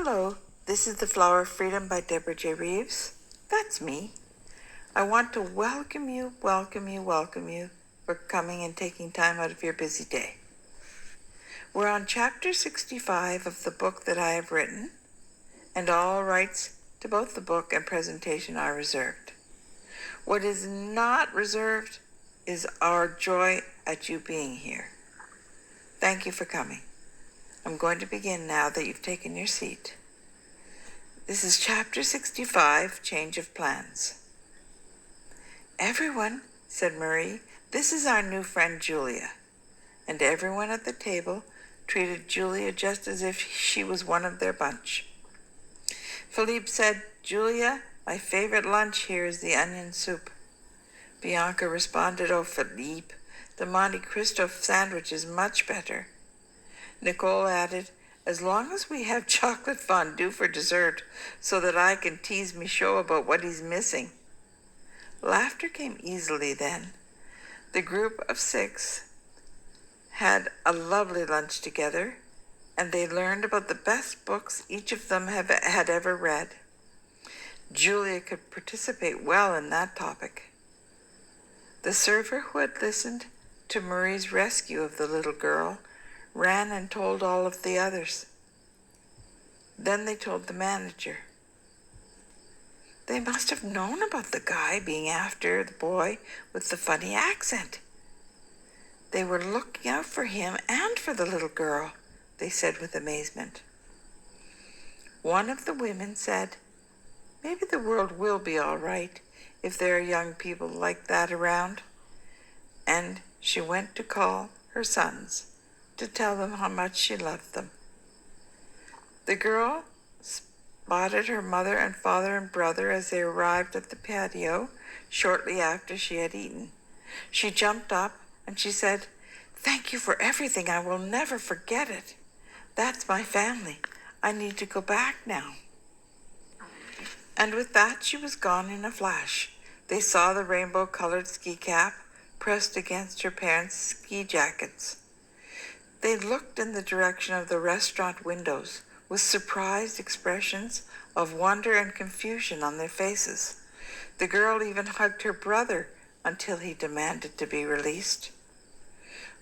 Hello, this is The Flower of Freedom by Deborah J. Reeves. That's me. I want to welcome you for coming and taking time out of your busy day. We're on chapter 65 of the book that I have written, and all rights to both the book and presentation are reserved. What is not reserved is our joy at you being here. Thank you for coming. I'm going to begin now that you've taken your seat. This is chapter 65, Change of Plans. "Everyone," said Marie, "this is our new friend Julia." And everyone at the table treated Julia just as if she was one of their bunch. Philippe said, "Julia, my favorite lunch here is the onion soup." Bianca responded, "Oh, Philippe, the Monte Cristo sandwich is much better." Nicole added, "As long as we have chocolate fondue for dessert so that I can tease Michaud about what he's missing." Laughter came easily then. The group of 6 had a lovely lunch together, and they learned about the best books each of them had ever read. Julia could participate well in that topic. The server who had listened to Marie's rescue of the little girl ran and told all of the others. Then they told the manager. They must have known about the guy being after the boy with the funny accent. They were looking out for him and for the little girl, they said with amazement. One of the women said, "Maybe the world will be all right if there are young people like that around." And she went to call her sons to tell them how much she loved them. The girl spotted her mother and father and brother as they arrived at the patio shortly after she had eaten. She jumped up and she said, "Thank you for everything. I will never forget it. That's my family. I need to go back now." And with that she was gone in a flash. They saw the rainbow-colored ski cap pressed against her parents' ski jackets. They looked in the direction of the restaurant windows with surprised expressions of wonder and confusion on their faces. The girl even hugged her brother until he demanded to be released.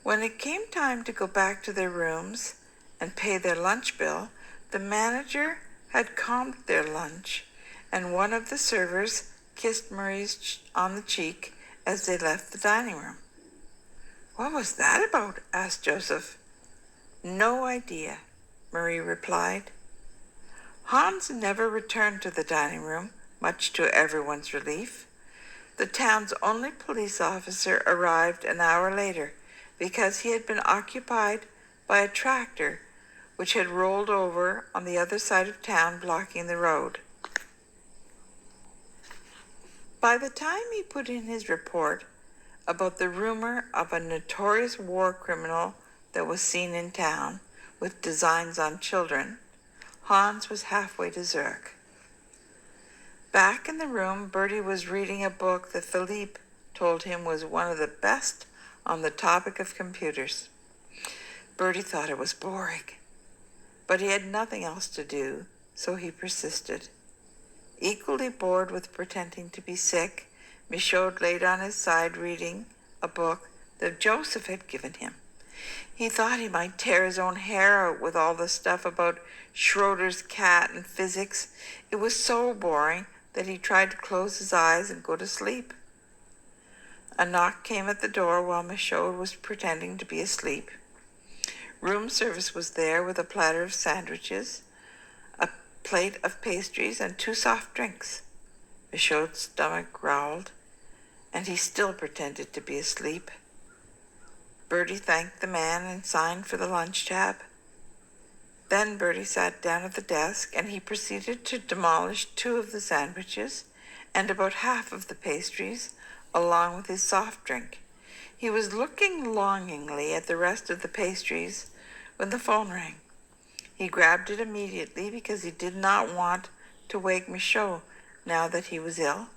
When it came time to go back to their rooms and pay their lunch bill, the manager had comped their lunch, and one of the servers kissed Maurice on the cheek as they left the dining room. "What was that about?" asked Joseph. "No idea," Marie replied. Hans never returned to the dining room, much to everyone's relief. The town's only police officer arrived an hour later because he had been occupied by a tractor which had rolled over on the other side of town, blocking the road. By the time he put in his report about the rumor of a notorious war criminal that was seen in town with designs on children, Hans was halfway to Zurich. Back in the room, Bertie was reading a book that Philippe told him was one of the best on the topic of computers. Bertie thought it was boring, but he had nothing else to do, so he persisted. Equally bored with pretending to be sick, Michaud laid on his side reading a book that Joseph had given him. He thought he might tear his own hair out with all the stuff about Schroeder's cat and physics. It was so boring that he tried to close his eyes and go to sleep. A knock came at the door while Michaud was pretending to be asleep. Room service was there with a platter of sandwiches, a plate of pastries, and 2 soft drinks. Michaud's stomach growled, and he still pretended to be asleep. Bertie thanked the man and signed for the lunch tab. Then Bertie sat down at the desk, and he proceeded to demolish 2 of the sandwiches and about half of the pastries, along with his soft drink. He was looking longingly at the rest of the pastries when the phone rang. He grabbed it immediately because he did not want to wake Michaud now that he was ill,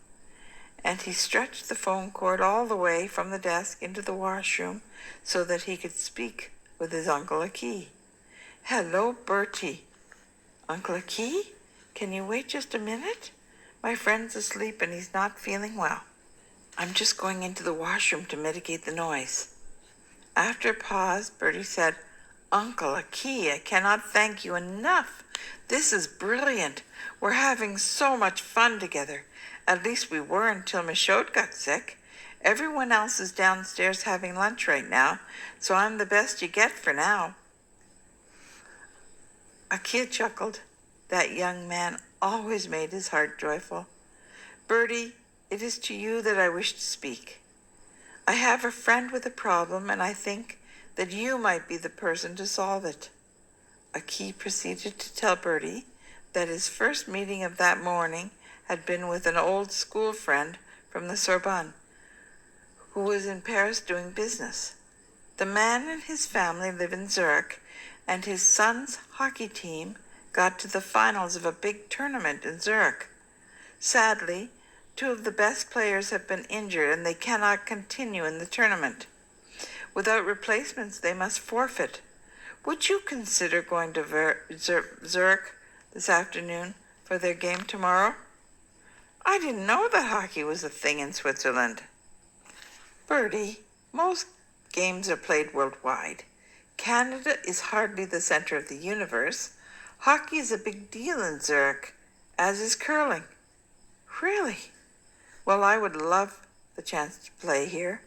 and he stretched the phone cord all the way from the desk into the washroom so that he could speak with his Uncle Aki. "Hello, Bertie." Uncle Key, can you wait just a minute? My friend's asleep and he's not feeling well. I'm just going into the washroom to mitigate the noise. After a pause, Bertie said, Uncle Aki, I cannot thank you enough. This is brilliant. We're having so much fun together. At least we were until Michaud got sick. Everyone else is downstairs having lunch right now, so I'm the best you get for now. Aki chuckled. That young man always made his heart joyful. Bertie, it is to you that I wish to speak. I have a friend with a problem, and I think that you might be the person to solve it. Aki proceeded to tell Bertie that his first meeting of that morning had been with an old school friend from the Sorbonne, who was in Paris doing business. The man and his family live in Zurich, and his son's hockey team got to the finals of a big tournament in Zurich. Sadly, 2 of the best players have been injured and they cannot continue in the tournament. Without replacements, they must forfeit. Would you consider going to Zurich this afternoon for their game tomorrow? I didn't know that hockey was a thing in Switzerland. Bertie, most games are played worldwide. Canada is hardly the center of the universe. Hockey is a big deal in Zurich, as is curling. Really? Well, I would love the chance to play here,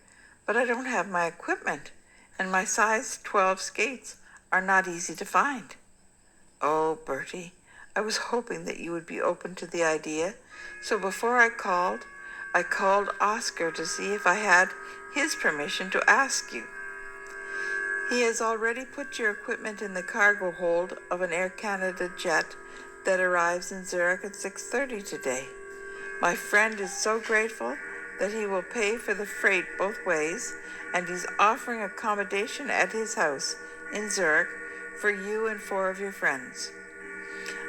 but I don't have my equipment, and my size 12 skates are not easy to find. Oh, Bertie, I was hoping that you would be open to the idea, so before I called Oscar to see if I had his permission to ask you. He has already put your equipment in the cargo hold of an Air Canada jet that arrives in Zurich at 6:30 today. My friend is so grateful that he will pay for the freight both ways, and he's offering accommodation at his house in Zurich for you and 4 of your friends.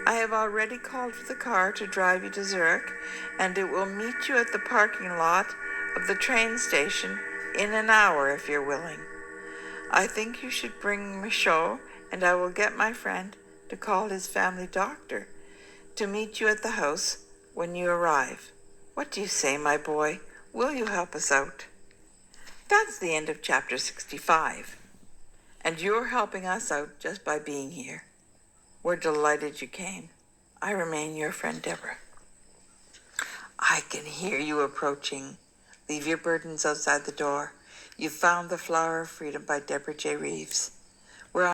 I have already called for the car to drive you to Zurich, and it will meet you at the parking lot of the train station in an hour if you're willing. I think you should bring Michaud, and I will get my friend to call his family doctor to meet you at the house when you arrive. What do you say, my boy? Will you help us out? That's the end of chapter 65. And you're helping us out just by being here. We're delighted you came. I remain your friend Deborah. I can hear you approaching. Leave your burdens outside the door. You've found The Flower of Freedom by Deborah J. Reeves.